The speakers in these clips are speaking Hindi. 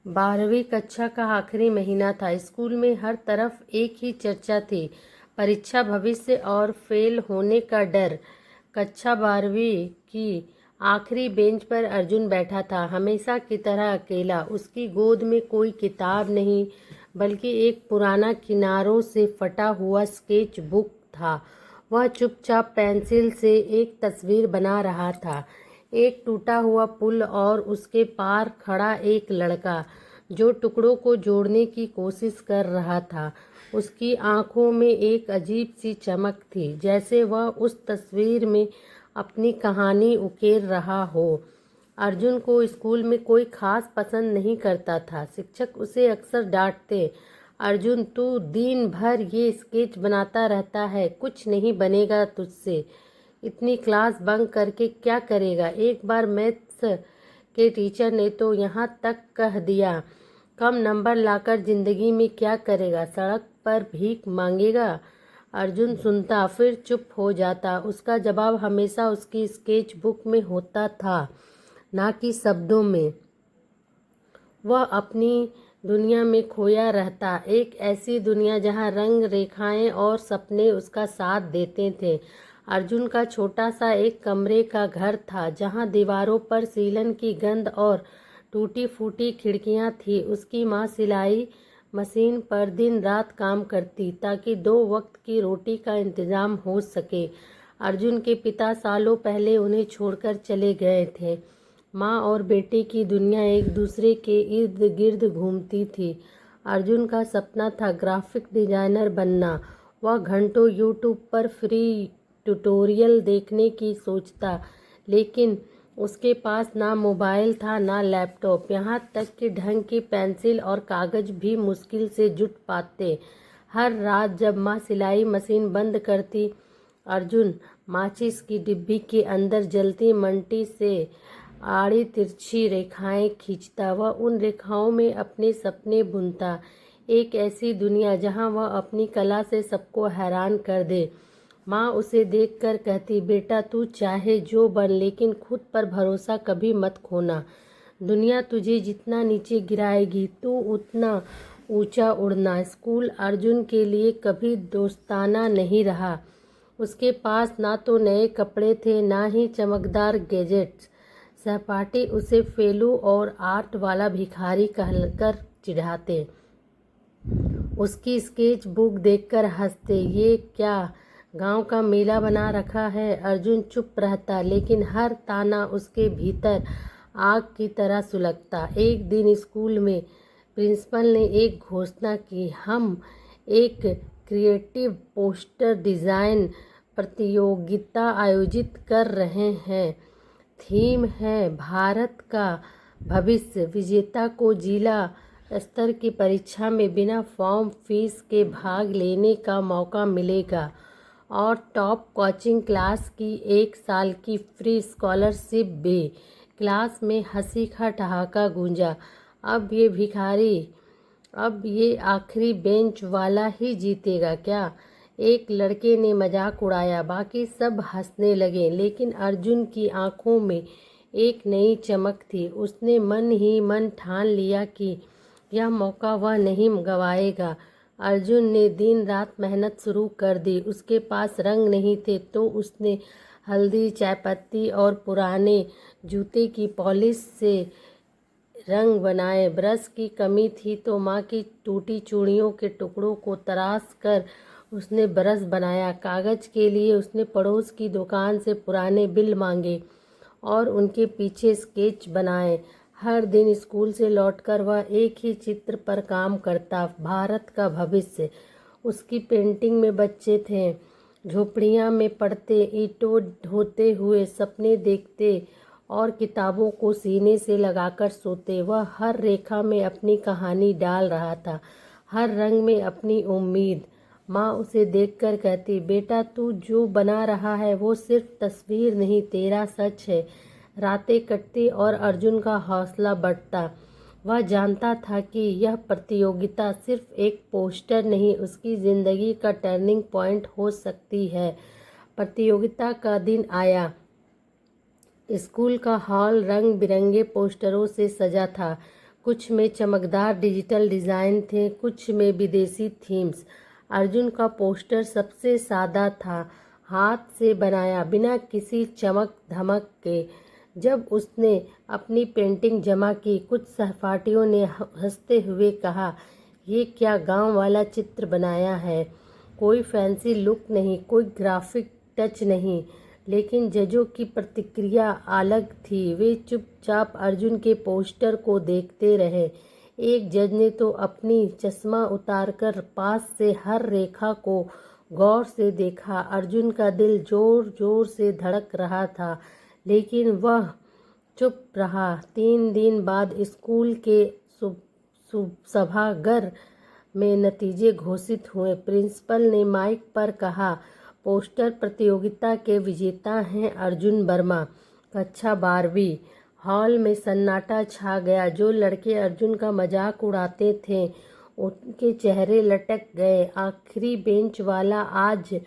12वीं कक्षा का आखिरी महीना था। स्कूल में हर तरफ एक ही चर्चा थी, परीक्षा, भविष्य और फेल होने का डर। कक्षा 12वीं की आखिरी बेंच पर अर्जुन बैठा था, हमेशा की तरह अकेला। उसकी गोद में कोई किताब नहीं, बल्कि एक पुराना किनारों से फटा हुआ स्केच बुक था। वह चुपचाप पेंसिल से एक तस्वीर बना रहा था, एक टूटा हुआ पुल और उसके पार खड़ा एक लड़का जो टुकड़ों को जोड़ने की कोशिश कर रहा था। उसकी आंखों में एक अजीब सी चमक थी, जैसे वह उस तस्वीर में अपनी कहानी उकेर रहा हो। अर्जुन को स्कूल में कोई खास पसंद नहीं करता था। शिक्षक उसे अक्सर डांटते, अर्जुन तू दिन भर ये स्केच बनाता रहता है, कुछ नहीं बनेगा तुझसे। इतनी क्लास बंक करके क्या करेगा। एक बार मैथ्स के टीचर ने तो यहाँ तक कह दिया, कम नंबर लाकर जिंदगी में क्या करेगा, सड़क पर भीख मांगेगा। अर्जुन सुनता फिर चुप हो जाता। उसका जवाब हमेशा उसकी स्केच बुक में होता था, ना कि शब्दों में। वह अपनी दुनिया में खोया रहता, एक ऐसी दुनिया जहाँ रंग, रेखाएं और सपने उसका साथ देते थे। अर्जुन का छोटा सा एक कमरे का घर था, जहाँ दीवारों पर सीलन की गंध और टूटी फूटी खिड़कियाँ थी। उसकी माँ सिलाई मशीन पर दिन रात काम करती, ताकि 2 वक्त की रोटी का इंतजाम हो सके। अर्जुन के पिता सालों पहले उन्हें छोड़कर चले गए थे। माँ और बेटे की दुनिया एक दूसरे के इर्द गिर्द घूमती थी। अर्जुन का सपना था ग्राफिक डिजाइनर बनना। वह घंटों यूट्यूब पर फ्री ट्यूटोरियल देखने की सोचता, लेकिन उसके पास ना मोबाइल था ना लैपटॉप, यहाँ तक कि ढंग की पेंसिल और कागज भी मुश्किल से जुट पाते। हर रात जब माँ सिलाई मशीन बंद करती, अर्जुन माचिस की डिब्बी के अंदर जलती मंटी से आड़ी तिरछी रेखाएं खींचता। वह उन रेखाओं में अपने सपने बुनता, एक ऐसी दुनिया जहां वह अपनी कला से सबको हैरान कर दे। माँ उसे देखकर कहती, बेटा तू चाहे जो बन, लेकिन खुद पर भरोसा कभी मत खोना। दुनिया तुझे जितना नीचे गिराएगी, तू उतना ऊंचा उड़ना। स्कूल अर्जुन के लिए कभी दोस्ताना नहीं रहा। उसके पास ना तो नए कपड़े थे, ना ही चमकदार गैजेट्स। सहपाठी उसे फेलू और आर्ट वाला भिखारी कहकर चिढ़ाते, उसकी स्केच बुक देखकर हंसते। ये क्या गांव का मेला बना रखा है। अर्जुन चुप रहता, लेकिन हर ताना उसके भीतर आग की तरह सुलगता। एक दिन स्कूल में प्रिंसिपल ने एक घोषणा की, हम एक क्रिएटिव पोस्टर डिज़ाइन प्रतियोगिता आयोजित कर रहे हैं। थीम है भारत का भविष्य। विजेता को जिला स्तर की परीक्षा में बिना फॉर्म फीस के भाग लेने का मौका मिलेगा और टॉप कोचिंग क्लास की 1 साल की फ्री स्कॉलरशिप भी। क्लास में हंसी का ठहाका गूंजा। अब ये आखिरी बेंच वाला ही जीतेगा क्या, एक लड़के ने मजाक उड़ाया। बाकी सब हंसने लगे, लेकिन अर्जुन की आंखों में एक नई चमक थी। उसने मन ही मन ठान लिया कि यह मौका वह नहीं गंवाएगा। अर्जुन ने दिन रात मेहनत शुरू कर दी। उसके पास रंग नहीं थे तो उसने हल्दी, चायपत्ती और पुराने जूते की पॉलिश से रंग बनाए। ब्रश की कमी थी तो माँ की टूटी चूड़ियों के टुकड़ों को तराश कर उसने ब्रश बनाया। कागज के लिए उसने पड़ोस की दुकान से पुराने बिल मांगे और उनके पीछे स्केच बनाए। हर दिन स्कूल से लौटकर वह एक ही चित्र पर काम करता, भारत का भविष्य। उसकी पेंटिंग में बच्चे थे, झोपड़ियाँ में पढ़ते, ईंटों ढोते हुए सपने देखते और किताबों को सीने से लगाकर सोते। वह हर रेखा में अपनी कहानी डाल रहा था, हर रंग में अपनी उम्मीद। माँ उसे देखकर कहती, बेटा तू जो बना रहा है वो सिर्फ तस्वीर नहीं, तेरा सच है। रातें कटती और अर्जुन का हौसला बढ़ता। वह जानता था कि यह प्रतियोगिता सिर्फ एक पोस्टर नहीं, उसकी ज़िंदगी का टर्निंग पॉइंट हो सकती है। प्रतियोगिता का दिन आया। स्कूल का हॉल रंग बिरंगे पोस्टरों से सजा था। कुछ में चमकदार डिजिटल डिज़ाइन थे, कुछ में विदेशी थीम्स। अर्जुन का पोस्टर सबसे सादा था, हाथ से बनाया, बिना किसी चमक धमक के। जब उसने अपनी पेंटिंग जमा की, कुछ सहपाठियों ने हंसते हुए कहा, ये क्या गांव वाला चित्र बनाया है। कोई फैंसी लुक नहीं, कोई ग्राफिक टच नहीं, लेकिन जजों की प्रतिक्रिया अलग थी। वे चुपचाप अर्जुन के पोस्टर को देखते रहे। एक जज ने तो अपनी चश्मा उतारकर पास से हर रेखा को गौर से देखा। अर्जुन का दिल जोर जोर से धड़क रहा था, लेकिन वह चुप रहा। 3 दिन बाद स्कूल के सभागार में नतीजे घोषित हुए। प्रिंसिपल ने माइक पर कहा, पोस्टर प्रतियोगिता के विजेता हैं अर्जुन वर्मा, कक्षा 12वीं। हॉल में सन्नाटा छा गया। जो लड़के अर्जुन का मजाक उड़ाते थे उनके चेहरे लटक गए। आखिरी बेंच वाला आज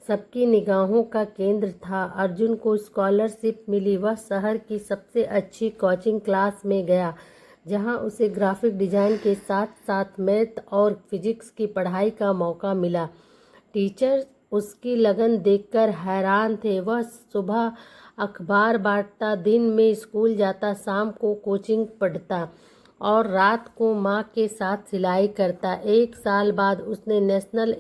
सबकी निगाहों का केंद्र था। अर्जुन को स्कॉलरशिप मिली। वह शहर की सबसे अच्छी कोचिंग क्लास में गया, जहां उसे ग्राफिक डिजाइन के साथ साथ मैथ और फिजिक्स की पढ़ाई का मौका मिला। टीचर उसकी लगन देखकर हैरान थे। वह सुबह अखबार बांटता, दिन में स्कूल जाता, शाम को कोचिंग पढ़ता और रात को माँ के साथ सिलाई करता। 1 साल बाद उसने national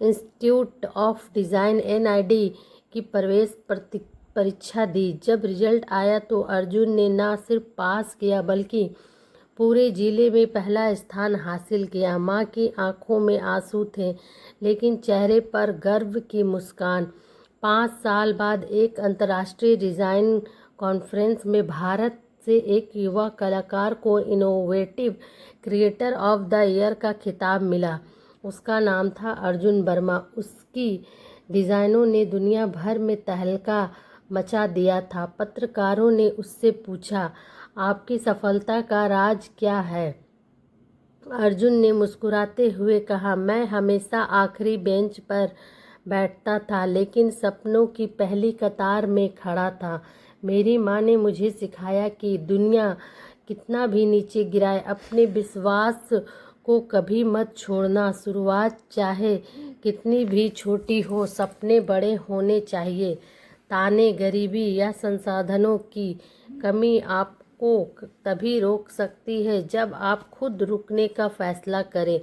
institute of design NID की प्रवेश परीक्षा दी। जब रिजल्ट आया तो अर्जुन ने न सिर्फ पास किया बल्कि पूरे जिले में पहला स्थान हासिल किया। माँ की आंखों में आंसू थे, लेकिन चेहरे पर गर्व की मुस्कान। 5 साल बाद एक अंतर्राष्ट्रीय डिज़ाइन कॉन्फ्रेंस में भारत से एक युवा कलाकार को innovative creator of the year का खिताब मिला। उसका नाम था अर्जुन वर्मा। उसकी डिज़ाइनों ने दुनिया भर में तहलका मचा दिया था। पत्रकारों ने उससे पूछा, आपकी सफलता का राज क्या है। अर्जुन ने मुस्कुराते हुए कहा, मैं हमेशा आखिरी बेंच पर बैठता था, लेकिन सपनों की पहली कतार में खड़ा था। मेरी माँ ने मुझे सिखाया कि दुनिया कितना भी नीचे गिराए, अपने विश्वास को कभी मत छोड़ना। शुरुआत चाहे कितनी भी छोटी हो, सपने बड़े होने चाहिए। ताने, गरीबी या संसाधनों की कमी आपको तभी रोक सकती है जब आप खुद रुकने का फैसला करें।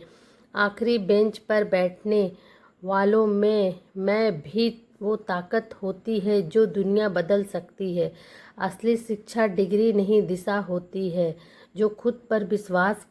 आखिरी बेंच पर बैठने वालों में भी वो ताकत होती है जो दुनिया बदल सकती है। असली शिक्षा डिग्री नहीं, दिशा होती है। जो खुद पर विश्वास